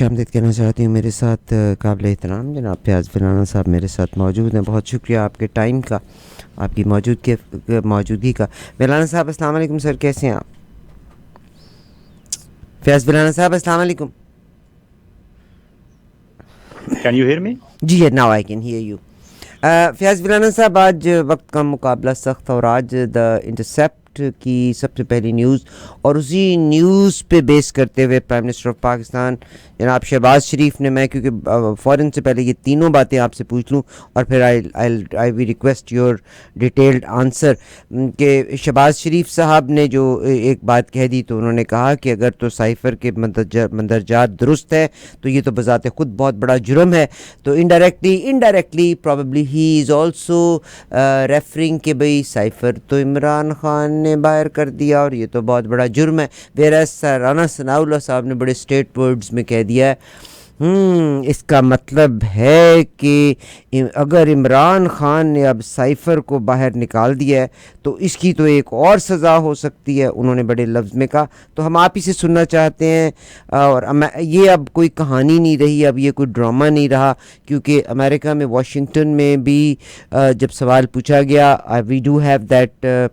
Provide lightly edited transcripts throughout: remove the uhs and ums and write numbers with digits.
आमदीद कहना चाहती हूँ। मेरे साथ काबिल एहतराम जनाब फयाज़ फिलाना साहब मेरे साथ मौजूद हैं। बहुत शुक्रिया आपके टाइम का, आपकी मौजूदगी का। फिलाना साहब अस्सलाम वालेकुम सर, कैसे हैं आप? फयाज़ फिलाना साहब अस्सलाम वालेकुम। Can you hear me? जी now I can hear you. Fayaz फिलाना साहब, आज वक्त का मुकाबला सख्त और आज द इंटरसेप्ट की सबसे पहली न्यूज़ और उसी न्यूज़ पे बेस करते हुए प्राइम मिनिस्टर ऑफ पाकिस्तान जनाब शहबाज शरीफ ने, मैं क्योंकि फ़ौरन से पहले ये तीनों बातें आपसे पूछ लूँ और फिर I we request your detailed answer कि शहबाज शरीफ साहब ने जो एक बात कह दी, तो उन्होंने कहा कि अगर तो साइफ़र के मंदरजात दुरुस्त है तो ये तो बज़ाते ख़ुद बहुत बड़ा जुर्म है। तो indirectly probably he is also referring कि भाई साइफ़र तो इमरान खान ने बाहर कर दिया और ये तो बहुत बड़ा जुर्म है। वेरस राना सनाउल्लाह साहब ने बड़े स्ट्रेट वर्ड्स में कह दिया है, इसका मतलब है कि अगर इमरान खान ने अब साइफ़र को बाहर निकाल दिया है तो इसकी तो एक और सज़ा हो सकती है, उन्होंने बड़े लफ्ज़ में कहा। तो हम आप ही से सुनना चाहते हैं, और ये अब कोई कहानी नहीं रही, अब ये कोई ड्रामा नहीं रहा, क्योंकि अमेरिका में वाशिंगटन में भी जब सवाल पूछा गया, we do have that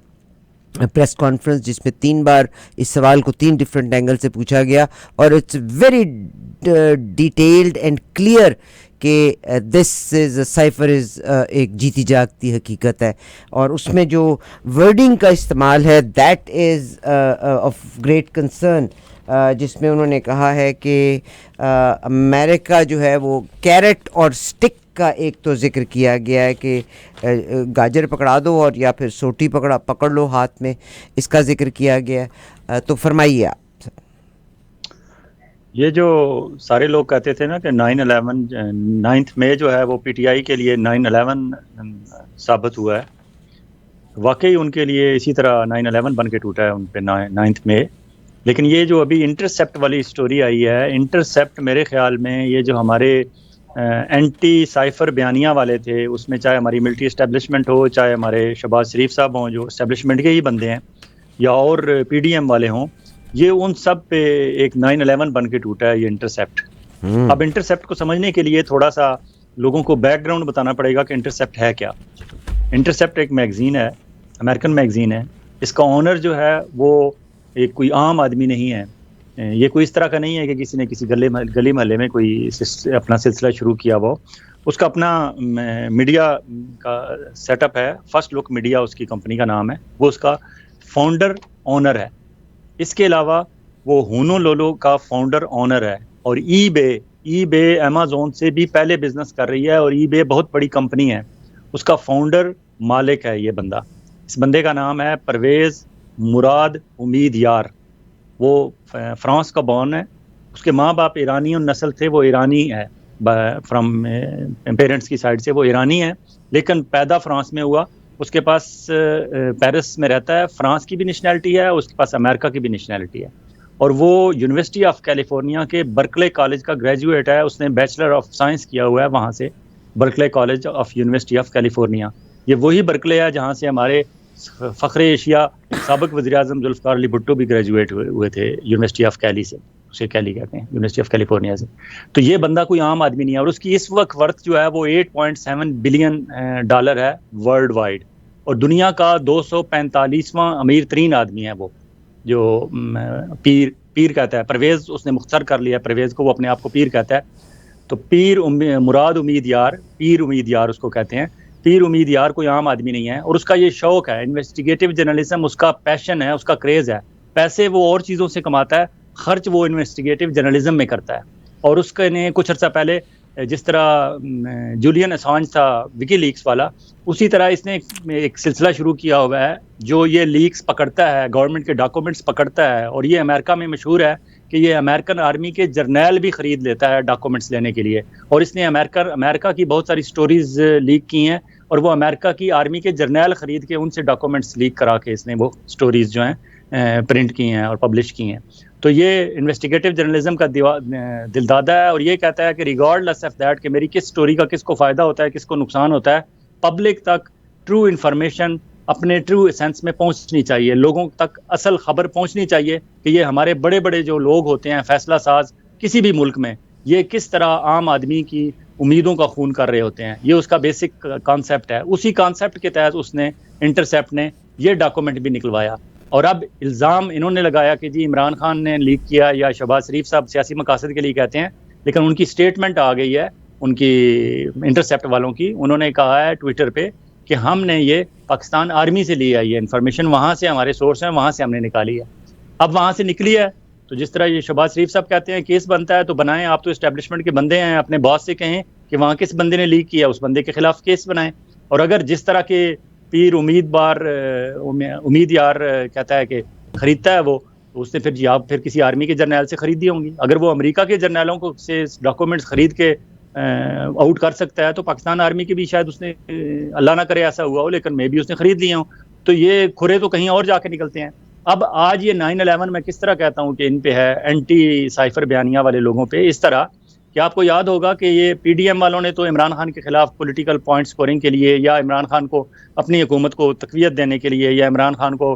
press conference जिसमें 3 बार इस सवाल को 3 डिफरेंट एंगल से पूछा गया और it's very detailed and clear कि दिस इज़ साइफ़र इज़ एक जीती जागती हकीकत है। और उसमें जो वर्डिंग का इस्तेमाल है that is of great concern, जिसमें उन्होंने कहा है कि अमेरिका जो है वो कैरेट और स्टिक का एक तो जिक्र किया गया है कि गाजर पकड़ा दो और या फिर सोटी पकड़ लो हाथ में, इसका जिक्र किया गया है। तो फरमाइए आप। ये जो सारे लोग कहते थे ना कि 9/11 मई जो है वो पीटीआई के लिए 9/11 साबित हुआ है, वाकई उनके लिए इसी तरह 9/11 बन के टूटा है उन पे 9 मई। लेकिन ये जो अभी इंटरसेप्ट वाली स्टोरी आई है, इंटरसेप्ट मेरे ख्याल में ये जो हमारे एंटी साइफ़र बयानिया वाले थे, उसमें चाहे हमारी मिलिट्री इस्टेब्लिशमेंट हो, चाहे हमारे शहबाज शरीफ साहब हों जो इस्टेब्लिशमेंट के ही बंदे हैं, या और पीडीएम वाले हों, ये उन सब पे एक 9/11 बन के टूटा है ये इंटरसेप्ट। अब इंटरसेप्ट को समझने के लिए थोड़ा सा लोगों को बैकग्राउंड बताना पड़ेगा कि इंटरसेप्ट है क्या। इंटरसेप्ट एक मैगजीन है, अमेरिकन मैगजीन है। इसका ऑनर जो है वो एक कोई आम आदमी नहीं है। ये कोई इस तरह का नहीं है कि किसी ने किसी गली महल्ले में कोई अपना सिलसिला शुरू किया वो। उसका अपना मीडिया का सेटअप है, फर्स्ट लुक मीडिया उसकी कंपनी का नाम है, वो उसका फाउंडर ऑनर है। इसके अलावा वो होनोलुलु का फाउंडर ऑनर है और ईबे अमेज़न से भी पहले बिजनेस कर रही है और ईबे बहुत बड़ी कंपनी है, उसका फाउंडर मालिक है ये बंदा। इस बंदे का नाम है परवेज़ मुराद उम्मीद यार। वो फ्रांस का बॉर्न है, उसके माँ बाप ईरानी नस्ल थे, वो ईरानी है फ्रॉम पेरेंट्स की साइड से वो ईरानी है, लेकिन पैदा फ्रांस में हुआ। उसके पास पेरिस में रहता है, फ्रांस की भी नेशनैलिटी है, उसके पास अमेरिका की भी नेशनैलिटी है और वो यूनिवर्सिटी ऑफ कैलिफोर्निया के बर्कले कॉलेज का ग्रेजुएट है। उसने बैचलर ऑफ साइंस किया हुआ है वहाँ से, Berkeley college of university of California. ये वही बर्कले है जहाँ से हमारे फ़ख्र एशिया साबिक़ वज़ीर-ए-आज़म ज़ुल्फ़िकार अली भुट्टो भी ग्रेजुएट हुए थे यूनिवर्सिटी ऑफ कैली से, उसे कैली कहते हैं, यूनिवर्सिटी ऑफ कैलिफोर्निया से। तो ये बंदा कोई आम आदमी नहीं है और उसकी इस वक्त वर्थ जो है वो $8.7 बिलियन है वर्ल्ड वाइड, और दुनिया का 245वां अमीर तरीन आदमी है वो, जो पीर कहता है। परवेज़ उसने मुख्तर कर लिया, परवेज़ को वो अपने आप को पीर कहता है। तो मुराद उम्मीद यार, पीर उम्मीद यार उसको कहते हैं। पीर उम्मीद यार कोई आम आदमी नहीं है और उसका ये शौक है, इन्वेस्टिगेटिव जर्नलिज्म उसका पैशन है, उसका क्रेज़ है। पैसे वो और चीज़ों से कमाता है, खर्च वो इन्वेस्टिगेटिव जर्नलिज्म में करता है। और उसके ने कुछ अर्सा पहले जिस तरह जूलियन असांज था विकी लीक्स वाला, उसी तरह इसने एक सिलसिला शुरू किया हुआ है जो ये लीक्स पकड़ता है, गवर्नमेंट के डॉक्यूमेंट्स पकड़ता है। और ये अमेरिका में मशहूर है कि ये अमेरिकन आर्मी के जर्नैल भी ख़रीद लेता है डॉक्यूमेंट्स लेने के लिए, और इसने अमेरिका की बहुत सारी स्टोरीज़ लीक की हैं और वो अमेरिका की आर्मी के जर्नैल ख़रीद के उनसे डॉक्यूमेंट्स लीक करा के इसने वो स्टोरीज़ जो हैं प्रिंट की हैं और पब्लिश की हैं। तो ये इन्वेस्टिगेटिव जर्नलिज्म का दिलदादा है और ये कहता है कि रिगार्डलेस ऑफ दैट कि मेरी किस स्टोरी का किसको फ़ायदा होता है, किसको नुकसान होता है, पब्लिक तक ट्रू इन्फॉर्मेशन अपने ट्रू एसेंस में पहुंचनी चाहिए, लोगों तक असल खबर पहुंचनी चाहिए कि ये हमारे बड़े बड़े जो लोग होते हैं फैसला साज किसी भी मुल्क में, ये किस तरह आम आदमी की उम्मीदों का खून कर रहे होते हैं। ये उसका बेसिक कॉन्सेप्ट है। उसी कॉन्सेप्ट के तहत उसने इंटरसेप्ट ने ये डॉक्यूमेंट भी निकलवाया। और अब इल्ज़ाम इन्होंने लगाया कि जी इमरान खान ने लीक किया या शहबाज शरीफ साहब सियासी मकासद के लिए कहते हैं, लेकिन उनकी स्टेटमेंट आ गई है उनकी इंटरसेप्ट वालों की। उन्होंने कहा है ट्विटर पे कि हमने ये पाकिस्तान आर्मी से ली है, ये इन्फॉर्मेशन वहाँ से हमारे सोर्स हैं, वहाँ से हमने निकाली है। अब वहाँ से निकली है तो जिस तरह ये शहबाज शरीफ साहब कहते हैं केस बनता है तो बनाएं, आप तो इस्टेब्लिशमेंट के बंदे हैं, अपने बॉस से कहें कि वहाँ किस बंदे ने लीक किया, उस बंदे के खिलाफ केस बनाएं। और अगर जिस तरह के पीर उम्मीद यार कहता है कि खरीदता है वो, तो उसने फिर किसी आर्मी के जर्नैल से खरीदी होंगी। अगर वो अमेरिका के जर्नैलों को से डॉक्यूमेंट्स खरीद के आउट कर सकता है तो पाकिस्तान आर्मी के भी शायद उसने, अल्लाह ना करे ऐसा हुआ हो, लेकिन मे भी उसने खरीद लिए हों। तो ये खुरे तो कहीं और जाके निकलते हैं। अब आज ये 9/11 मैं किस तरह कहता हूँ कि इन पे है एंटी साइफर बयानिया वाले लोगों पे इस तरह कि आपको याद होगा कि ये पीडीएम वालों ने तो इमरान खान के खिलाफ पॉलिटिकल पॉइंट स्कोरिंग के लिए या इमरान खान को अपनी हुकूमत को तकवीत देने के लिए या इमरान खान को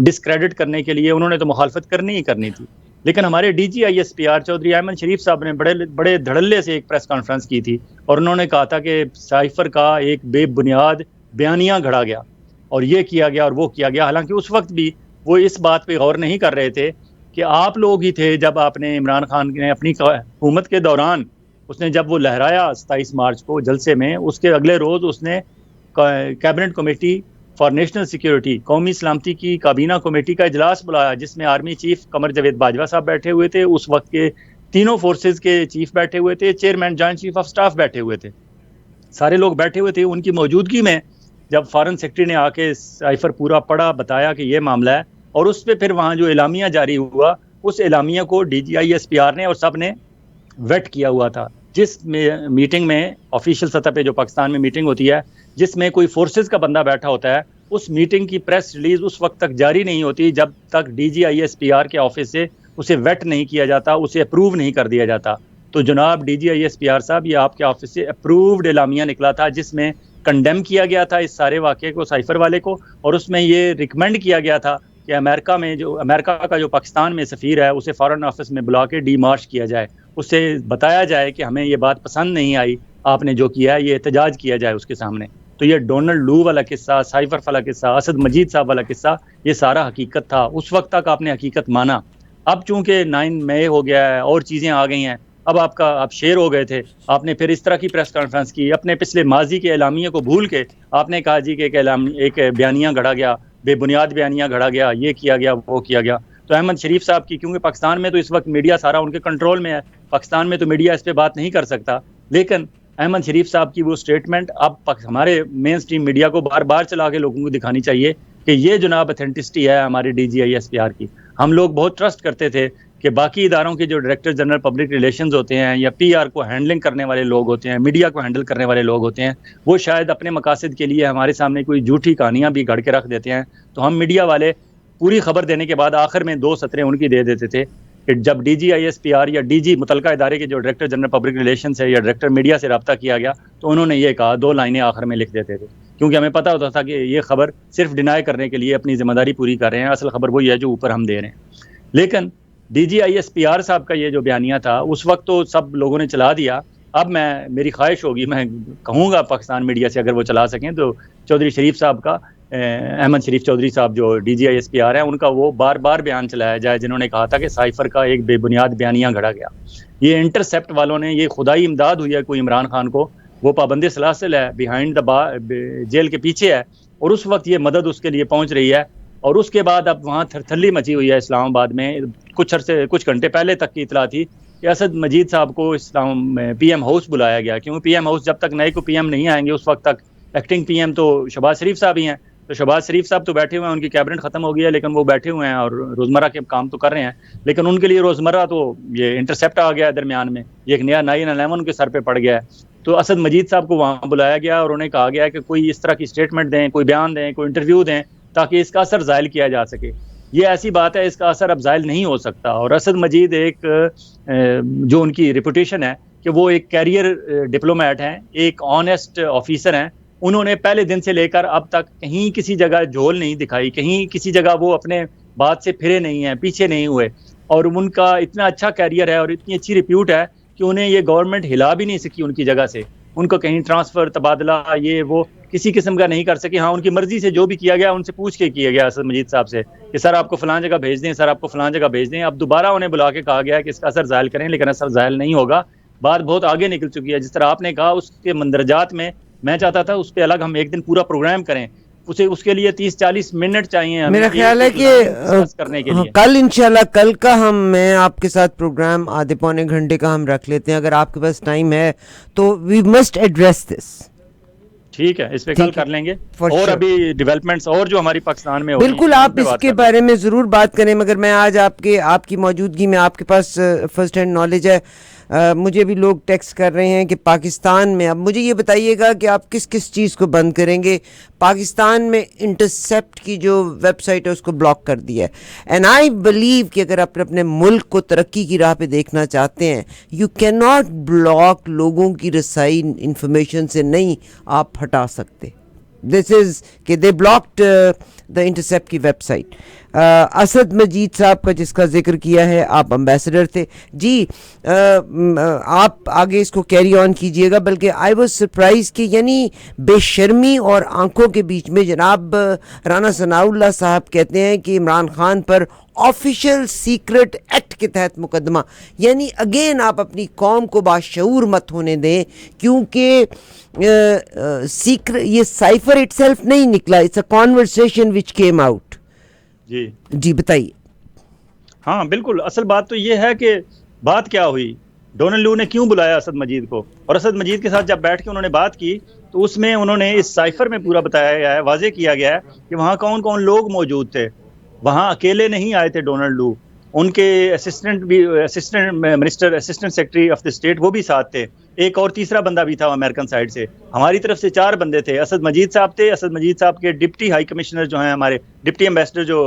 डिस्क्रेडिट करने के लिए उन्होंने तो मुखालफत करनी ही करनी थी। लेकिन हमारे DGISPR चौधरी अहमद शरीफ साहब ने बड़े धड़ल्ले से एक प्रेस कॉन्फ्रेंस की थी और उन्होंने कहा था कि साइफर का एक बेबुनियाद बयानिया घड़ा गया और ये किया गया और वो किया गया। हालांकि उस वक्त भी वो इस बात पे गौर नहीं कर रहे थे कि आप लोग ही थे जब आपने इमरान खान ने अपनी हुकूमत के दौरान उसने जब वो लहराया 27 मार्च को जलसे में, उसके अगले रोज़ उसने cabinet committee for national security, कौमी सलामती की काबीना कमेटी का इजलास बुलाया जिसमें आर्मी चीफ कमर जावेद बाजवा साहब बैठे हुए थे, उस वक्त के तीनों फोर्सेज के चीफ बैठे हुए थे, chairman joint chief of staff बैठे हुए थे, सारे लोग बैठे हुए थे। उनकी मौजूदगी में जब फॉरेन सेक्रेटरी ने आके साइफर पूरा पढ़ा, बताया कि ये मामला है और उस पर फिर वहाँ जो एलामिया जारी हुआ उस एलामिया को DGISPR ने और सब ने वेट किया हुआ था। जिस मीटिंग में ऑफिशियल सतह पे जो पाकिस्तान में मीटिंग होती है जिसमें कोई फोर्सेस का बंदा बैठा होता है, उस मीटिंग की प्रेस रिलीज उस वक्त तक जारी नहीं होती जब तक DGISPR के ऑफिस से उसे वेट नहीं किया जाता, उसे अप्रूव नहीं कर दिया जाता। तो जनाब DGISPR साहब, ये आपके ऑफिस से अप्रूव्ड एलामिया निकला था जिसमें कंडेम किया गया था इस सारे वाक़े को, साइफर वाले को, और उसमें ये रिकमेंड किया गया था कि अमेरिका का जो पाकिस्तान में सफ़ीर है उसे फॉरेन ऑफिस में बुला के डीमार्च किया जाए, उससे बताया जाए कि हमें ये बात पसंद नहीं आई, आपने जो किया है ये एहतजाज किया जाए उसके सामने। तो ये डोनाल्ड लू वाला किस्सा, साइफर वाला किस्सा, असद मजीद साहब वाला किस्सा, ये सारा हकीकत था। उस वक्त तक आपने हकीकत माना। अब चूंकि 9 मई हो गया है और चीज़ें आ गई हैं, अब आप शेर हो गए थे, आपने फिर इस तरह की प्रेस कॉन्फ्रेंस की, अपने पिछले माजी के एलामिया को भूल के आपने कहा जी कि एक बयानिया गढ़ा गया, बेबुनियाद बयानिया गढ़ा गया, ये किया गया वो किया गया। तो अहमद शरीफ साहब की, क्योंकि पाकिस्तान में तो इस वक्त मीडिया सारा उनके कंट्रोल में है, पाकिस्तान में तो मीडिया इस पर बात नहीं कर सकता, लेकिन अहमद शरीफ साहब की वो स्टेटमेंट अब हमारे मेन स्ट्रीम मीडिया को बार बार चला के लोगों को दिखानी चाहिए कि ये जनाब ऑथेंटिसिटी है हमारे DGISPR की। हम लोग बहुत ट्रस्ट करते थे कि बाकी इदारों के जो डायरेक्टर जनरल पब्लिक रिलेशंस होते हैं या PR को हैंडलिंग करने वाले लोग होते हैं, मीडिया को हैंडल करने वाले लोग होते हैं, वो शायद अपने मकासद के लिए हमारे सामने कोई झूठी कहानियाँ भी गढ़ के रख देते हैं। तो हम मीडिया वाले पूरी खबर देने के बाद आखिर में 2 सतरें उनकी दे देते थे कि जब DGISPR या DG मुतलका इदारे के जो डायरेक्टर जनरल पब्लिक रिलेशंस है या डायरेक्टर मीडिया से रब्ता किया गया तो उन्होंने ये कहा, 2 लाइनें आखिर में लिख देते थे, क्योंकि हमें पता होता था कि ये खबर सिर्फ डिनाई करने के लिए अपनी जिम्मेदारी पूरी कर रहे हैं, असल खबर वही है जो ऊपर हम दे रहे हैं। लेकिन DGISPR साहब का ये जो बयानिया था उस वक्त तो सब लोगों ने चला दिया। अब मेरी ख्वाहिश होगी, मैं कहूँगा पाकिस्तान मीडिया से अगर वो चला सकें तो चौधरी शरीफ साहब का, अहमद शरीफ चौधरी साहब जो DGISPR है उनका वो बार बार बयान चलाया जाए जिन्होंने कहा था कि साइफर का एक बेबुनियाद बयानिया घड़ा गया। ये इंटरसेप्ट वालों ने, ये खुदाई इमदाद हुई है कोई इमरान खान को, वो पाबंदी सलासिल है, बिहाइंड द जेल के पीछे है और उस वक्त ये मदद उसके लिए पहुँच रही है। और उसके बाद अब वहाँ थरथल्ली मची हुई है इस्लामाबाद में। कुछ घंटे पहले तक की इतला थी कि असद मजीद साहब को PM हाउस बुलाया गया, क्योंकि PM हाउस जब तक नए को PM नहीं आएंगे उस वक्त तक एक्टिंग PM तो शहबाज शरीफ साहब ही हैं। तो शहबाज शरीफ साहब तो बैठे हुए हैं, उनकी कैबिनेट ख़त्म हो गई है, लेकिन वो बैठे हुए हैं और रोज़मर्रा के काम तो कर रहे हैं, लेकिन उनके लिए रोज़मर्रा तो ये इंटरसेप्ट आ गया है दरमियान में, ये एक नया 9/11 उनके सर पे पड़ गया है। तो असद मजीद साहब को वहाँ बुलाया गया और उन्हें कहा गया है कि कोई इस तरह की स्टेटमेंट दें, कोई बयान दें, कोई इंटरव्यू दें ताकि इसका असर ज़ाहिल किया जा सके। ये ऐसी बात है, इसका असर अब ज़ाहिल नहीं हो सकता। और असद मजीद एक जो उनकी रेपुटेशन है कि वो एक कैरियर डिप्लोमेट हैं, एक ऑनेस्ट ऑफिसर हैं, उन्होंने पहले दिन से लेकर अब तक कहीं किसी जगह झोल नहीं दिखाई, कहीं किसी जगह वो अपने बात से फिरे नहीं हैं, पीछे नहीं हुए। और उनका इतना अच्छा कैरियर है और इतनी अच्छी रिप्यूट है कि उन्हें ये गवर्नमेंट हिला भी नहीं सकी उनकी जगह से, उनको कहीं ट्रांसफ़र, तबादला, ये वो किसी किस्म का नहीं कर सके। हाँ, उनकी मर्ज़ी से जो भी किया गया उनसे पूछ के किया गया असद मजीद साहब से कि सर आपको फ़लाँ जगह भेज दें, सर आपको फ़लाँ जगह भेज दें। अब दोबारा उन्हें बुला के कहा गया है कि इसका असर ज़ाहिल करें, लेकिन असर ज़ाहिल नहीं होगा। बात बहुत आगे निकल चुकी है। जिस तरह आपने कहा उसके मंदरजात में मैं चाहता था उस पे अलग हम एक दिन पूरा प्रोग्राम करें। उसके लिए 30-40 मिनट चाहिए हमें, मेरा ख्याल है कि डिस्कस करने के हाँ, लिए। कल इंशाल्लाह कल का मैं आपके साथ प्रोग्राम आधे पौने घंटे का हम रख लेते हैं, अगर आपके पास टाइम है तो वी मस्ट एड्रेस दिस। ठीक है, इस पे कल कर लेंगे। For और sure. अभी डेवलपमेंट्स और जो हमारी पाकिस्तान में हो रही हैं, बिल्कुल उन आप पे बात इसके कर बारे में ज़रूर बात करें, मगर मैं आज आपकी मौजूदगी में, आपके पास फर्स्ट हैंड नॉलेज है, मुझे भी लोग टेक्स्ट कर रहे हैं कि पाकिस्तान में, अब मुझे ये बताइएगा कि आप किस किस चीज़ को बंद करेंगे। पाकिस्तान में इंटरसेप्ट की जो वेबसाइट है उसको ब्लॉक कर दिया है। एंड आई बिलीव कि अगर आप अपने मुल्क को तरक्की की राह पे देखना चाहते हैं, यू कैन नॉट ब्लॉक लोगों की रसाई इंफॉर्मेशन से, नहीं आप हटा सकते। दिस इज़ कि दे ब्लॉक्ड द इंटरसेप्ट की वेबसाइट। असद मजीद साहब का जिसका जिक्र किया है, आप एम्बेसडर थे जी, आप आगे इसको कैरी ऑन कीजिएगा। बल्कि आई वाज सरप्राइज कि यानी बेशर्मी और आंखों के बीच में जनाब राना सनाउल्लाह साहब कहते हैं कि इमरान खान पर ऑफिशियल सीक्रेट एक्ट के तहत मुकदमा। यानी अगेन आप अपनी कौम को बाशऊर मत होने दें, क्योंकि सीक्रेट ये साइफर इटसेल्फ नहीं निकला, it's a conversation which came out. जी बताइए। हाँ बिल्कुल, असल बात तो ये है कि बात क्या हुई, डोनाल्ड लू ने क्यों बुलाया असद मजीद को, और असद मजीद के साथ जब बैठ के उन्होंने बात की तो उसमें उन्होंने इस साइफर में पूरा बताया गया है, वाजे किया गया है कि वहाँ कौन कौन लोग मौजूद थे। वहाँ अकेले नहीं आए थे डोनाल्ड लू, उनके assistant minister, assistant secretary of the state, वो भी साथ थे। एक और तीसरा बंदा भी था अमेरिकन साइड से। हमारी तरफ से 4 बंदे थे। असद मजीद साहब थे, असद मजीद साहब के डिप्टी हाई कमिश्नर जो हैं, हमारे डिप्टी एम्बेसडर जो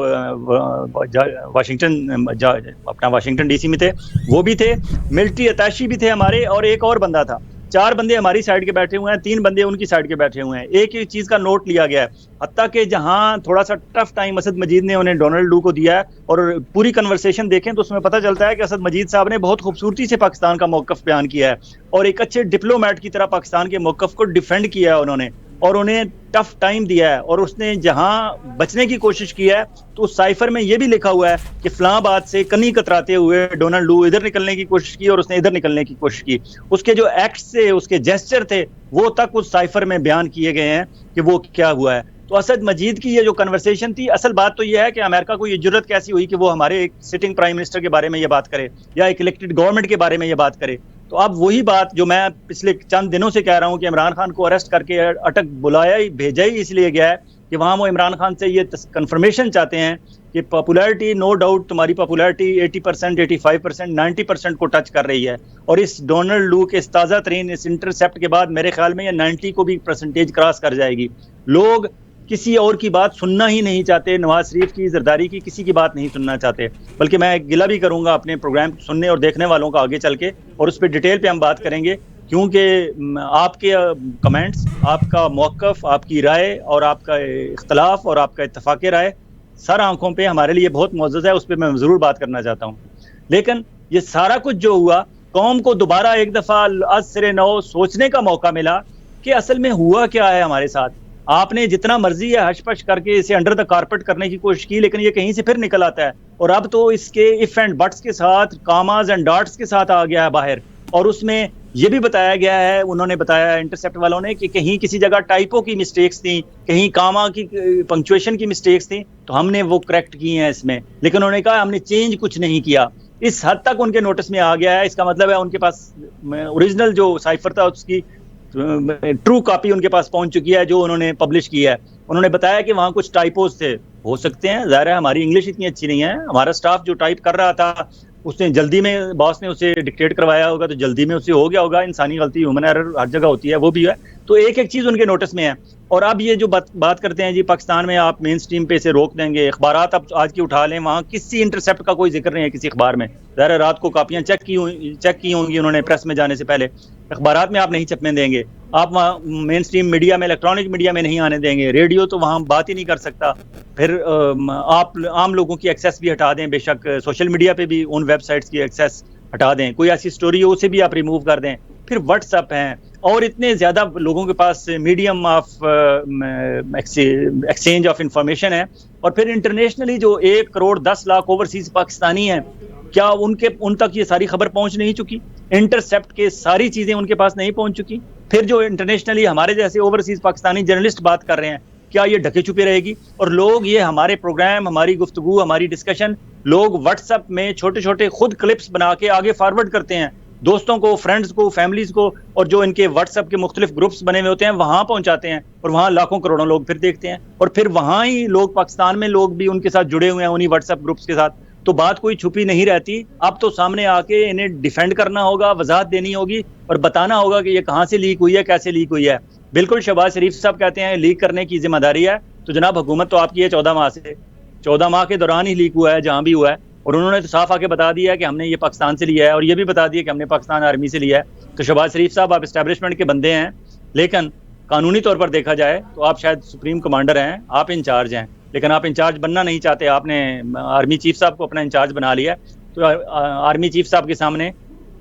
वाशिंगटन डीसी में थे, वो भी थे। मिलिट्री अटैची भी थे हमारे, और एक और बंदा था। 4 बंदे हमारी साइड के बैठे हुए हैं, 3 बंदे उनकी साइड के बैठे हुए हैं। एक ही चीज़ का नोट लिया गया है, हत्ता कि जहां थोड़ा सा टफ टाइम असद मजीद ने उन्हें डोनाल्ड लू को दिया है, और पूरी कन्वर्सेशन देखें तो उसमें पता चलता है कि असद मजीद साहब ने बहुत खूबसूरती से पाकिस्तान का मौक़िफ़ बयान किया है, और एक अच्छे डिप्लोमेट की तरह पाकिस्तान के मौक़िफ़ को डिफेंड किया है उन्होंने, और उन्हें टफ टाइम दिया है। और उसने जहां बचने की कोशिश की है तो उस साइफर में यह भी लिखा हुआ है कि फलां बात से कनी कतराते हुए डोनाल्ड लू इधर निकलने की कोशिश की और उसने इधर निकलने की कोशिश की। उसके जो एक्ट्स थे, उसके जेस्चर थे, वो तक उस साइफर में बयान किए गए हैं कि वो क्या हुआ है। तो असद मजीद की ये जो कन्वर्सेशन थी, असल बात तो ये है कि अमेरिका को ये जुर्रत कैसी हुई कि वो हमारे एक सिटिंग प्राइम मिनिस्टर के बारे में ये बात करे या एक इलेक्टेड गवर्नमेंट के बारे में ये बात करे। तो अब वही बात जो मैं पिछले चंद दिनों से कह रहा हूं कि इमरान खान को अरेस्ट करके अटक बुलाया ही, भेजा ही इसलिए गया है कि वहां वो इमरान खान से ये कंफर्मेशन चाहते हैं कि पॉपुलैरिटी, नो डाउट तुम्हारी पॉपुलैरिटी 80%, 85%, 90% को टच कर रही है, और इस डोनाल्ड लू के ताज़ा तरीन इस इंटरसेप्ट के बाद मेरे ख्याल में ये 90 को भी परसेंटेज क्रॉस कर जाएगी। लोग किसी और की बात सुनना ही नहीं चाहते, नवाज शरीफ की, जरदारी की, किसी की बात नहीं सुनना चाहते। बल्कि मैं गिला भी करूंगा अपने प्रोग्राम सुनने और देखने वालों का आगे चल के, और उस पर डिटेल पे हम बात करेंगे, क्योंकि आपके कमेंट्स, आपका मौक़िफ़, आपकी राय और आपका इख्तलाफ और आपका इत्तफाक़ राय सर आंखों पे हमारे लिए बहुत मुअज़्ज़ज़ है, उस पर मैं ज़रूर बात करना चाहता हूँ। लेकिन ये सारा कुछ जो हुआ, कौम को दोबारा एक दफ़ा आज सिरे नौ सोचने का मौका मिला कि असल में हुआ क्या है हमारे साथ। आपने जितना मर्जी है हश पश करके इसे अंडर द कारपेट करने की कोशिश की, लेकिन ये कहीं से फिर निकल आता है, और अब तो इसके इफ एंड बट्स के साथ, कामाज एंड डॉट्स के साथ आ गया है बाहर। और उसमें यह भी बताया गया है, उन्होंने बताया इंटरसेप्ट वालों ने, कि कहीं किसी जगह टाइपो की मिस्टेक्स थी, कहीं कामा की पंक्चुएशन की मिस्टेक्स थी, तो हमने वो करेक्ट की हैं इसमें। लेकिन उन्होंने कहा हमने चेंज कुछ नहीं किया। इस हद तक उनके नोटिस में आ गया है। इसका मतलब है उनके पास ओरिजिनल जो साइफर था उसकी ट्रू कॉपी उनके पास पहुंच चुकी है, जो उन्होंने पब्लिश किया है। उन्होंने बताया कि वहाँ कुछ टाइपोज थे, हो सकते हैं, ज़ाहिर है हमारी इंग्लिश इतनी अच्छी नहीं है, हमारा स्टाफ जो टाइप कर रहा था उसने जल्दी में, बॉस ने उसे डिक्टेट करवाया होगा तो जल्दी में उससे हो गया होगा, इंसानी गलती, ह्यूमन एरर हर जगह होती है, वो भी है। तो एक एक चीज़ उनके नोटिस में है। और अब ये जो बात करते हैं जी पाकिस्तान में आप मेन स्ट्रीम पे इसे रोक देंगे, अखबारात अब आज की उठा लें, वहाँ किसी इंटरसेप्ट का कोई जिक्र नहीं है किसी अखबार में। ज़ाहिर रात को कापियाँ चेक की होंगी उन्होंने प्रेस में जाने से पहले। अखबारात में आप नहीं छपने देंगे, आप वहाँ मेन स्ट्रीम मीडिया में, इलेक्ट्रॉनिक मीडिया में नहीं आने देंगे, रेडियो तो वहाँ बात ही नहीं कर सकता। फिर आप आम लोगों की एक्सेस भी हटा दें, बेशक सोशल मीडिया पे भी उन वेबसाइट्स की एक्सेस हटा दें, कोई ऐसी स्टोरी हो उसे भी आप रिमूव कर दें, फिर व्हाट्सएप हैं और इतने ज़्यादा लोगों के पास medium of exchange of information है, और फिर इंटरनेशनली जो 1 करोड़ 10 लाख ओवरसीज पाकिस्तानी हैं, क्या उन तक ये सारी खबर पहुंच नहीं चुकी? इंटरसेप्ट के सारी चीज़ें उनके पास नहीं पहुंच चुकी? फिर जो इंटरनेशनली हमारे जैसे ओवरसीज पाकिस्तानी जर्नलिस्ट बात कर रहे हैं, क्या ये ढके छुपे रहेगी? और लोग ये हमारे प्रोग्राम, हमारी गुफ्तगू, हमारी डिस्कशन लोग व्हाट्सएप में छोटे छोटे खुद क्लिप्स बना के आगे फॉरवर्ड करते हैं दोस्तों को, फ्रेंड्स को, फैमिलीज को, और जो इनके व्हाट्सएप के मुख्तलिफ ग्रुप्स बने हुए होते हैं वहां पहुंचाते हैं, और वहां लाखों करोड़ों लोग फिर देखते हैं, और फिर वहां ही लोग, पाकिस्तान में लोग भी उनके साथ जुड़े हुए हैं उन्हीं व्हाट्सएप ग्रुप्स के साथ। तो बात कोई छुपी नहीं रहती, अब तो सामने आके इन्हें डिफेंड करना होगा, वजाहत देनी होगी और बताना होगा कि ये कहाँ से लीक हुई है, कैसे लीक हुई है। बिल्कुल शहबाज शरीफ साहब कहते हैं लीक करने की जिम्मेदारी है, तो जनाब हुकूमत तो आपकी है 14 माह से, 14 माह के दौरान ही लीक हुआ है जहां भी हुआ है, और उन्होंने तो साफ आके बता दिया है कि हमने ये पाकिस्तान से लिया है, और ये भी बता दिया कि हमने पाकिस्तान आर्मी से लिया है। तो शहबाज शरीफ साहब, आप एस्टैब्लिशमेंट के बंदे हैं, लेकिन कानूनी तौर पर देखा जाए तो आप शायद सुप्रीम कमांडर हैं, आप इंचार्ज हैं, लेकिन आप इंचार्ज बनना नहीं चाहते, आपने आर्मी चीफ साहब को अपना इंचार्ज बना लिया। तो आर्मी चीफ साहब के सामने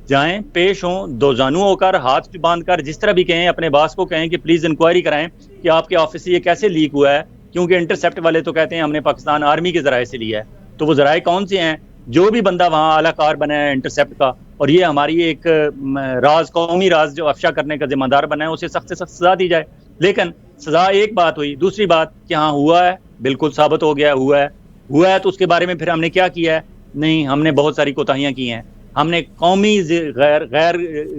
जाएं, पेश हों, दो जानू होकर, हाथ बांध कर, जिस तरह भी कहें, अपने बॉस को कहें कि प्लीज इंक्वायरी कराएं कि आपके ऑफिस से ये कैसे लीक हुआ है, क्योंकि इंटरसेप्ट वाले तो कहते हैं हमने पाकिस्तान आर्मी के जराए से लिया है। तो वो जराए कौन से हैं? जो भी बंदा वहाँ आलाकार बना है इंटरसेप्ट का, और ये हमारी एक राज, कौमी राज जो अफशा करने का जिम्मेदार बना है, उसे सख्त से सख्त सजा दी जाए। लेकिन सजा एक बात हुई, दूसरी बात कि हाँ हुआ है, बिल्कुल साबित हो गया हुआ है, तो उसके बारे में फिर हमने क्या किया है? नहीं, हमने बहुत सारी कोताहियां की हैं, हमने कौमी गैर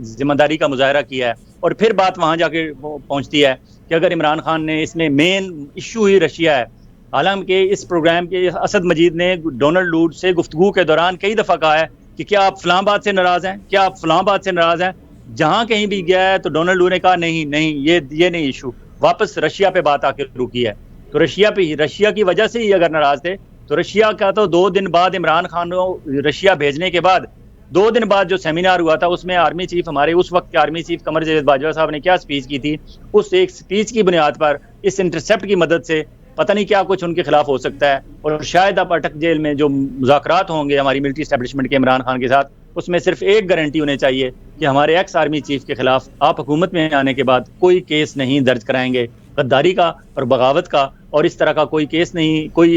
जिम्मेदारी का मुजाहरा किया है। और फिर बात वहां जाके पहुंचती है कि अगर इमरान खान ने, इसमें मेन इशू ही रशिया है। हालांकि इस प्रोग्राम के असद मजीद ने डोनाल्ड लूड से गुफ्तगू के दौरान कई दफ़ा कहा है कि क्या आप फलां बात से नाराज़ हैं, क्या आप फलां बात से नाराज़ हैं। जहां कहीं भी गया है तो डोनाल्ड लूड ने कहा नहीं ये नहीं इशू, वापस रशिया पे बात आके रुकी है। तो रशिया की वजह से ही अगर नाराज थे, तो रशिया का तो 2 दिन बाद इमरान खान को रशिया भेजने के बाद 2 दिन बाद जो सेमिनार हुआ था, उसमें आर्मी चीफ, हमारे उस वक्त के आर्मी चीफ कमर जावेद बाजवा साहब ने क्या स्पीच की थी, उस एक स्पीच की बुनियाद पर इस इंटरसेप्ट की मदद से पता नहीं क्या कुछ उनके खिलाफ हो सकता है, और शायद अब अटक जेल में जो मुज़ाकरात होंगे हमारी मिलिट्री एस्टेब्लिशमेंट के इमरान खान के साथ, उसमें सिर्फ एक गारंटी होनी चाहिए कि हमारे एक्स आर्मी चीफ के खिलाफ आप हुकूमत में आने के बाद कोई केस नहीं दर्ज कराएंगे गद्दारी का और बगावत का, और इस तरह का कोई केस नहीं, कोई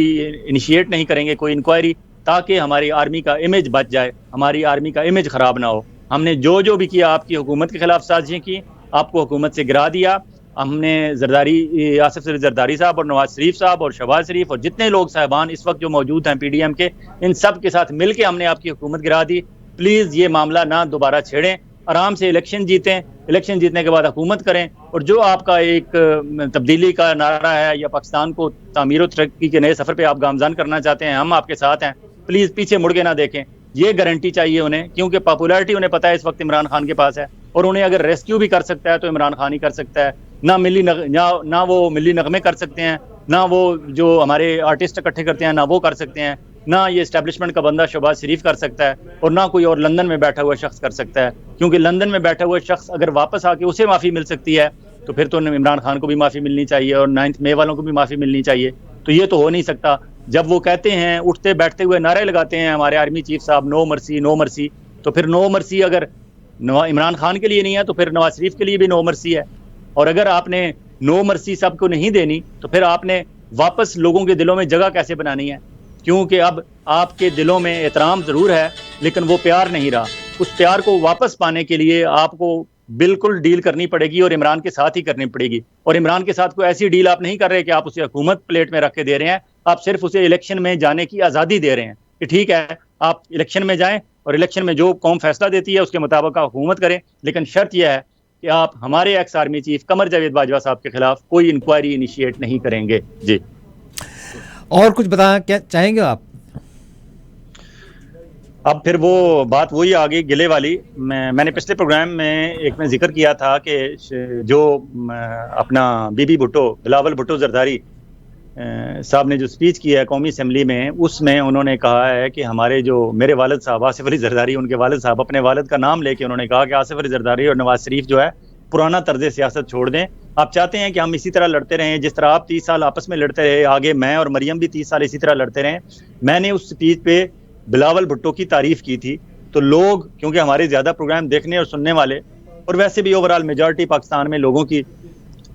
इनिशिएट नहीं करेंगे, कोई इंक्वायरी, ताकि हमारी आर्मी का इमेज बच जाए, हमारी आर्मी का इमेज खराब ना हो। हमने जो भी किया, आपकी हुकूमत के खिलाफ साजिशें की, आपको हुकूमत से गिरा दिया। हमने आसिफ जरदारी साहब और नवाज शरीफ साहब और शहबाज शरीफ और जितने लोग साहबान इस वक्त जो मौजूद हैं PDM के, इन सब के साथ मिल के हमने आपकी हुकूमत गिरा दी। प्लीज़ ये मामला ना दोबारा छेड़ें, आराम से इलेक्शन जीतें, इलेक्शन जीतने के बाद हुकूमत करें, और जो आपका एक तब्दीली का नारा है या पाकिस्तान को तामीर और तरक्की के नए सफ़र पे आप गामजान करना चाहते हैं, हम आपके साथ हैं। प्लीज़ पीछे मुड़ के ना देखें, ये गारंटी चाहिए उन्हें, क्योंकि पॉपुलैरिटी उन्हें पता है इस वक्त इमरान खान के पास है, और उन्हें अगर रेस्क्यू भी कर सकता है तो इमरान खान ही कर सकता है। ना वो मिली नगमे कर सकते हैं, ना वो जो हमारे आर्टिस्ट इकट्ठे करते हैं ना वो कर सकते हैं, ना ये एस्टैब्लिशमेंट का बंदा शहबाज शरीफ कर सकता है, और ना कोई और लंदन में बैठा हुआ शख्स कर सकता है। क्योंकि लंदन में बैठा हुआ शख्स अगर वापस आके उसे माफ़ी मिल सकती है, तो फिर तो इमरान खान को भी माफ़ी मिलनी चाहिए और 9 मई वालों को भी माफ़ी मिलनी चाहिए। तो ये तो हो नहीं सकता। जब वो कहते हैं, उठते बैठते हुए नारे लगाते हैं हमारे आर्मी चीफ साहब, नो मर्सी नो मर्सी, तो फिर नो मर्सी अगर इमरान खान के लिए नहीं है तो फिर नवाज शरीफ के लिए भी नो मर्सी है। और अगर आपने नो मर्सी सबको नहीं देनी, तो फिर आपने वापस लोगों के दिलों में जगह कैसे बनानी है? क्योंकि अब आपके दिलों में एहतराम ज़रूर है, लेकिन वो प्यार नहीं रहा। उस प्यार को वापस पाने के लिए आपको बिल्कुल डील करनी पड़ेगी, और इमरान के साथ ही करनी पड़ेगी। और इमरान के साथ कोई ऐसी डील आप नहीं कर रहे कि आप उसे हुकूमत प्लेट में रख के दे रहे हैं, आप सिर्फ उसे इलेक्शन में जाने की आज़ादी दे रहे हैं कि ठीक है आप इलेक्शन में जाएं, और इलेक्शन में जो कौम फैसला देती है उसके मुताबिक आप हुकूमत करें, लेकिन शर्त यह है कि आप हमारे ex army chief Qamar Javed Bajwa साहब के खिलाफ कोई इंक्वायरी इनिशिएट नहीं करेंगे। जी, और कुछ बताना क्या चाहेंगे आप? अब फिर वो बात वही आ गई गिले वाली। मैंने पिछले प्रोग्राम में एक में जिक्र किया था कि जो अपना बीबी भुट्टो, बिलावल भुट्टो जरदारी साहब ने जो स्पीच किया है कौमी असम्बली में, उसमें उन्होंने कहा है कि हमारे जो मेरे वालिद साहब आसिफ अली जरदारी, उनके वालिद साहब, अपने वालिद का नाम लेके उन्होंने कहा कि आसिफ अली जरदारी और नवाज शरीफ जो है पुराना तर्ज सियासत छोड़ दें। आप चाहते हैं कि हम इसी तरह लड़ते रहें जिस तरह आप 30 साल आपस में लड़ते रहे, आगे मैं और मरियम भी 30 साल इसी तरह लड़ते रहें। मैंने उस स्पीच पे बिलावल भुट्टो की तारीफ की थी, तो लोग, क्योंकि हमारे ज़्यादा प्रोग्राम देखने और सुनने वाले, और वैसे भी ओवरऑल मेजॉरिटी पाकिस्तान में लोगों की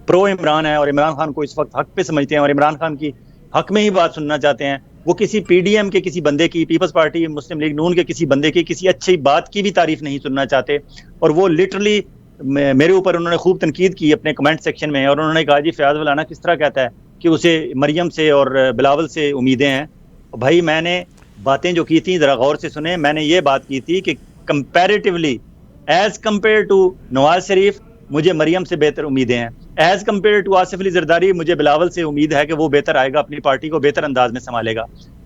प्रो इमरान है और इमरान खान को इस वक्त हक पे समझते हैं और इमरान खान की हक में ही बात सुनना चाहते हैं। वो किसी पीडीएम के किसी बंदे की, पीपल्स पार्टी मुस्लिम लीग नून के किसी बंदे की किसी अच्छी बात की भी तारीफ नहीं सुनना चाहते। और वो लिटरली मेरे ऊपर उन्होंने खूब तनकीद की अपने कमेंट सेक्शन में, और उन्होंने कहा जी फयाज वलाना किस तरह कहता है कि उसे मरियम से और बिलावल से उम्मीदें हैं। भाई मैंने बातें जो की थी ज़रा गौर से सुने। मैंने ये बात की थी कि comparatively as compare to Nawaz Sharif मुझे मरियम से बेहतर उम्मीदें हैं, as compare to Asif Ali Zardari मुझे बिलावल से उम्मीद है कि वो बेहतर आएगा, अपनी पार्टी को बेहतर अंदाज में संभालेगा।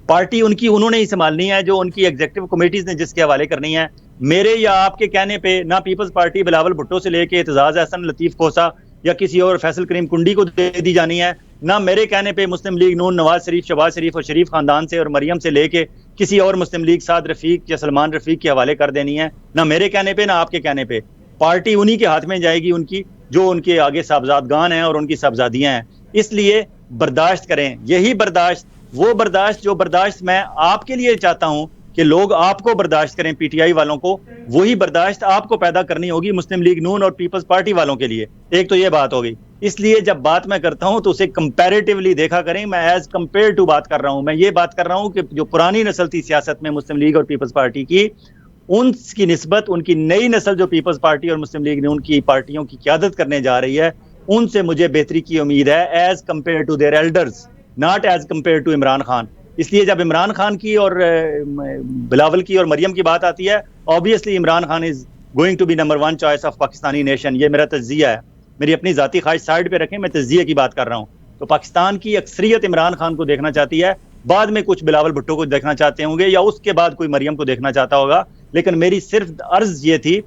पार्टी उनकी उन्होंने ही संभालनी है जो उनकी एग्जीक्यूटिव कमेटीज ने जिसके हवाले करनी है। मेरे या आपके कहने पे ना पीपल्स पार्टी बिलावल भुट्टो से लेके एतजाज अहसन, लतीफ खोसा या किसी और फैसल करीम कुंडी को दे दी जानी है, ना मेरे कहने पे मुस्लिम लीग नून नवाज शरीफ, शहबाज शरीफ और शरीफ खानदान से और मरियम से लेके किसी और मुस्लिम लीग साद रफीक या सलमान रफीक के हवाले कर देनी है, ना मेरे कहने पे ना आपके कहने पे। पार्टी उन्हीं के हाथ में जाएगी उनकी जो उनके आगे साहबजादगान हैं और उनकी साहबजादियां हैं। इसलिए बर्दाश्त करें, यही बर्दाश्त, वो बर्दाश्त जो बर्दाश्त मैं आपके लिए चाहता हूं कि लोग आपको बर्दाश्त करें, पीटीआई वालों को, वही बर्दाश्त आपको पैदा करनी होगी मुस्लिम लीग नून और पीपल्स पार्टी वालों के लिए। एक तो ये बात हो गई। इसलिए जब बात मैं करता हूं तो उसे कंपैरेटिवली देखा करें। मैं एज कंपेयर टू बात कर रहा हूं। मैं ये बात कर रहा हूं कि जो पुरानी नस्ल थी सियासत में मुस्लिम लीग और पीपल्स पार्टी की, उनकी निस्बत उनकी नई नस्ल जो पीपल्स पार्टी और मुस्लिम लीग नून की पार्टियों की क़यादत करने जा रही है, उनसे मुझे बेहतरी की उम्मीद है as compare to their elders, not as compare to Imran Khan. इसलिए जब इमरान खान की और बिलावल की और मरियम की बात आती है, obviously Imran Khan is going to be number 1 choice of Pakistani nation. ये मेरा तज्जिया है, मेरी अपनी जाती ख्वाहिश साइड पे रखें, मैं तज्जिये की बात कर रहा हूँ। तो पाकिस्तान की अक्सरियत इमरान खान को देखना चाहती है, बाद में कुछ बिलावल भुट्टो को देखना चाहते होंगे या उसके बाद कोई मरियम को देखना चाहता होगा। लेकिन मेरी सिर्फ अर्ज ये थी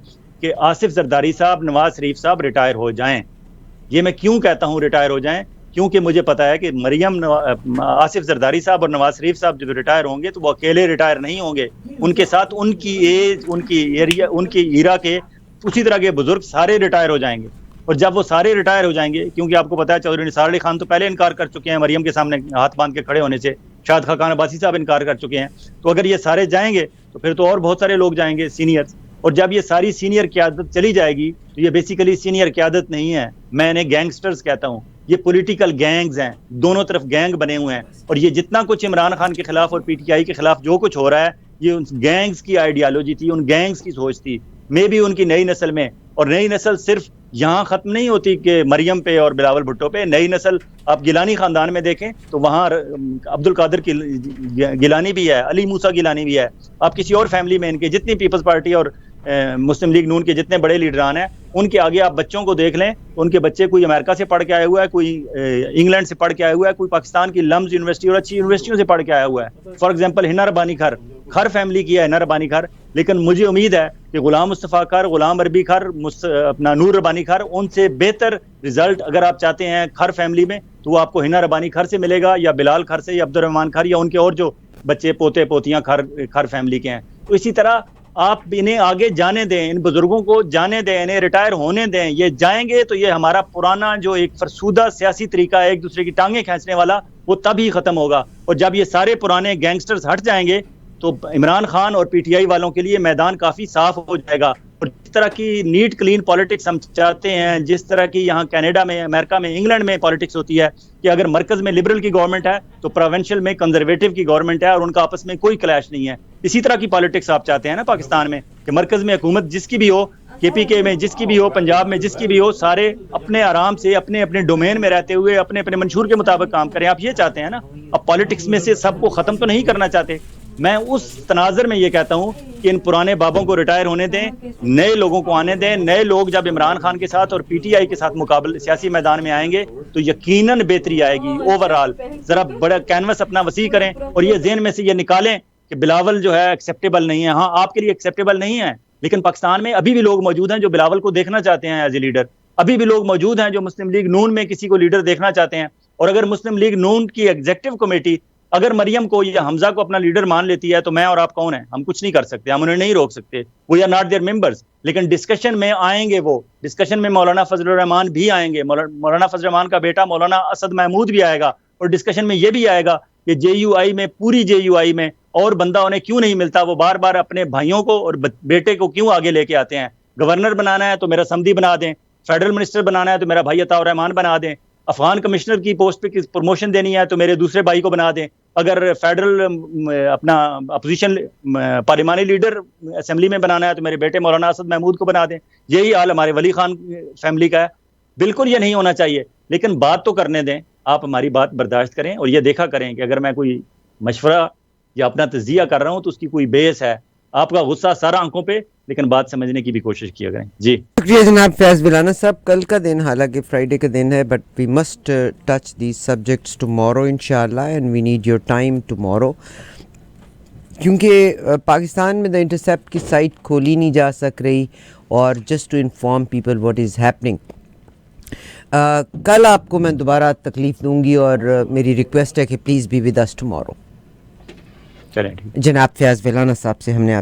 कि आसिफ जरदारी साहब, नवाज शरीफ साहब रिटायर हो जाएं। ये मैं क्यों कहता हूं रिटायर हो जाएं? क्योंकि मुझे पता है कि आसिफ जरदारी साहब और नवाज शरीफ साहब जब रिटायर होंगे तो वो अकेले रिटायर नहीं होंगे, उनके साथ उनकी एज, उनकी एरिया, उनकी ईरा के उसी तरह के बुजुर्ग सारे रिटायर हो जाएंगे। और जब वो सारे रिटायर हो जाएंगे, क्योंकि आपको पता है चौधरी निसार अली खान तो पहले इनकार कर चुके हैं मरियम के सामने हाथ बांध के खड़े होने से, शायद खान अब्बासी साहब इनकार कर चुके हैं, तो अगर ये सारे जाएंगे तो फिर तो और बहुत सारे लोग जाएंगे सीनियर्स। और जब ये सारी सीनियर क़यादत चली जाएगी तो ये बेसिकली सीनियर क़यादत नहीं है, मैं इन्हें गैंगस्टर्स कहता हूँ। ये पॉलिटिकल गैंग्स हैं, दोनों तरफ गैंग बने हुए हैं। और ये जितना कुछ इमरान खान के खिलाफ और पीटीआई के खिलाफ जो कुछ हो रहा है, ये उन गैंग्स की आइडियालॉजी थी, उन गैंग्स की सोच थी। मे भी उनकी नई नस्ल में, और नई नस्ल सिर्फ यहाँ खत्म नहीं होती कि मरियम पे और बिलावल भुट्टो पे। नई नस्ल आप गिलानी खानदान में देखें तो वहाँ अब्दुल कादिर की गिलानी भी है, अली मूसा गिलानी भी है। आप किसी और फैमिली में इनके जितनी पीपल्स पार्टी और मुस्लिम लीग नून के जितने बड़े लीडरान हैं, उनके आगे आप बच्चों को देख लें, उनके बच्चे कोई अमेरिका से पढ़ के आया हुआ है, कोई इंग्लैंड से पढ़ के आया हुआ है, कोई पाकिस्तान की लम्स यूनिवर्सिटी और अच्छी यूनिवर्सिटियों से पढ़ के आया हुआ है। फॉर एग्जांपल हिना रब्बानी खर फैमिली की है, हिना रब्बानी खर। लेकिन मुझे उम्मीद है कि गुलाम मुस्तफ़ा खर, गुलाम अरबी खर, अपना नूर रब्बानी खर, उनसे बेहतर रिजल्ट अगर आप चाहते हैं खर फैमिली में तो वो आपको हिना रब्बानी खर से मिलेगा, या बिलाल खर से, या अब्दुर्रहमान खर, या उनके और जो बच्चे पोते पोतियां खर फैमिली के हैं। तो इसी तरह आप इन्हें आगे जाने दें, इन बुजुर्गों को जाने दें, इन्हें रिटायर होने दें। ये जाएंगे तो ये हमारा पुराना जो एक फरसूदा सियासी तरीका है एक दूसरे की टांगें खींचने वाला, वो तभी खत्म होगा। और जब ये सारे पुराने गैंगस्टर्स हट जाएंगे तो इमरान खान और पीटीआई वालों के लिए मैदान काफ़ी साफ हो जाएगा। और जिस तरह की नीट क्लीन पॉलिटिक्स हम चाहते हैं, जिस तरह की यहाँ कनाडा में, अमेरिका में, इंग्लैंड में पॉलिटिक्स होती है कि अगर मरकज़ में लिबरल की गवर्नमेंट है तो प्रोविंशियल में कंजर्वेटिव की गवर्नमेंट है और उनका आपस में कोई क्लैश नहीं है, इसी तरह की पॉलिटिक्स आप चाहते हैं ना पाकिस्तान में, कि मरकज़ में हुकूमत जिसकी भी हो, केपीके में जिसकी भी हो, पंजाब में जिसकी भी हो, सारे अपने आराम से अपने अपने डोमेन में रहते हुए अपने अपने मंशूर के मुताबिक काम करें। आप ये चाहते हैं ना? अब पॉलिटिक्स में से सबको ख़त्म तो नहीं करना चाहते। मैं उस तनाजर में ये कहता हूँ कि इन पुराने बाबों को रिटायर होने दें, नए लोगों को आने दें। नए लोग जब इमरान खान के साथ और पीटीआई के साथ मुकाबले सियासी मैदान में आएंगे तो यकीनन बेहतरी आएगी ओवरऑल। जरा बड़ा कैनवस अपना वसी करें और ये ज़हन में से ये निकालें कि बिलावल जो है एक्सेप्टेबल नहीं है। हाँ, आपके लिए एक्सेप्टेबल नहीं है, लेकिन पाकिस्तान में अभी भी लोग मौजूद हैं जो बिलावल को देखना चाहते हैं एज ए लीडर। अभी भी लोग मौजूद हैं जो मुस्लिम लीग नून में किसी को लीडर देखना चाहते हैं। और अगर मुस्लिम लीग नून की एग्जीक्यूटिव कमेटी अगर मरियम को या हमजा को अपना लीडर मान लेती है तो मैं और आप कौन है? हम कुछ नहीं कर सकते, हम उन्हें नहीं रोक सकते। We are not their members. लेकिन डिस्कशन में आएंगे, वो डिस्कशन में मौलाना फजल रहमान भी आएंगे, मौलाना फजल रहमान का बेटा मौलाना असद महमूद भी आएगा। और डिस्कशन में ये भी आएगा कि जेयूआई में, पूरी जेयूआई में और बंदा उन्हें क्यों नहीं मिलता, वो बार बार अपने भाइयों को और बेटे को क्यों आगे लेके आते हैं। गवर्नर बनाना है तो मेरा समधी बना दें, फेडरल मिनिस्टर बनाना है तो मेरा भाई अताउर रहमान बना दें, अफगान कमिश्नर की पोस्ट पे प्रमोशन देनी है तो मेरे दूसरे भाई को बना दें, अगर फेडरल अपना अपोजिशन पार्लिमानी लीडर असेंबली में बनाना है तो मेरे बेटे मौलाना असद महमूद को बना दें। यही हाल हमारे वली खान फैमिली का है। बिल्कुल ये नहीं होना चाहिए, लेकिन बात तो करने दें, आप हमारी बात बर्दाश्त करें और ये देखा करें कि अगर मैं कोई मशवरा या अपना तजिया कर रहा हूं तो उसकी कोई बेस है। आपका गुस्सा सारा आंखों पे, लेकिन बात समझने की भी कोशिश किया करें। जी शुक्रिया जनाब फैज़ विलाना साहब। कल का दिन हालांकि फ्राइडे का दिन है, but we must touch these subjects tomorrow इंशाल्लाह, and we need your time tomorrow, क्योंकि पाकिस्तान में द इंटरसेप्ट की साइट खोली नहीं जा सक रही, और just to inform people what is happening. कल आपको मैं दोबारा तकलीफ़ दूंगी, और मेरी रिक्वेस्ट है कि please be with us tomorrow. चलें, ठीक। जनाब फैज़ विलाना साहब से हमने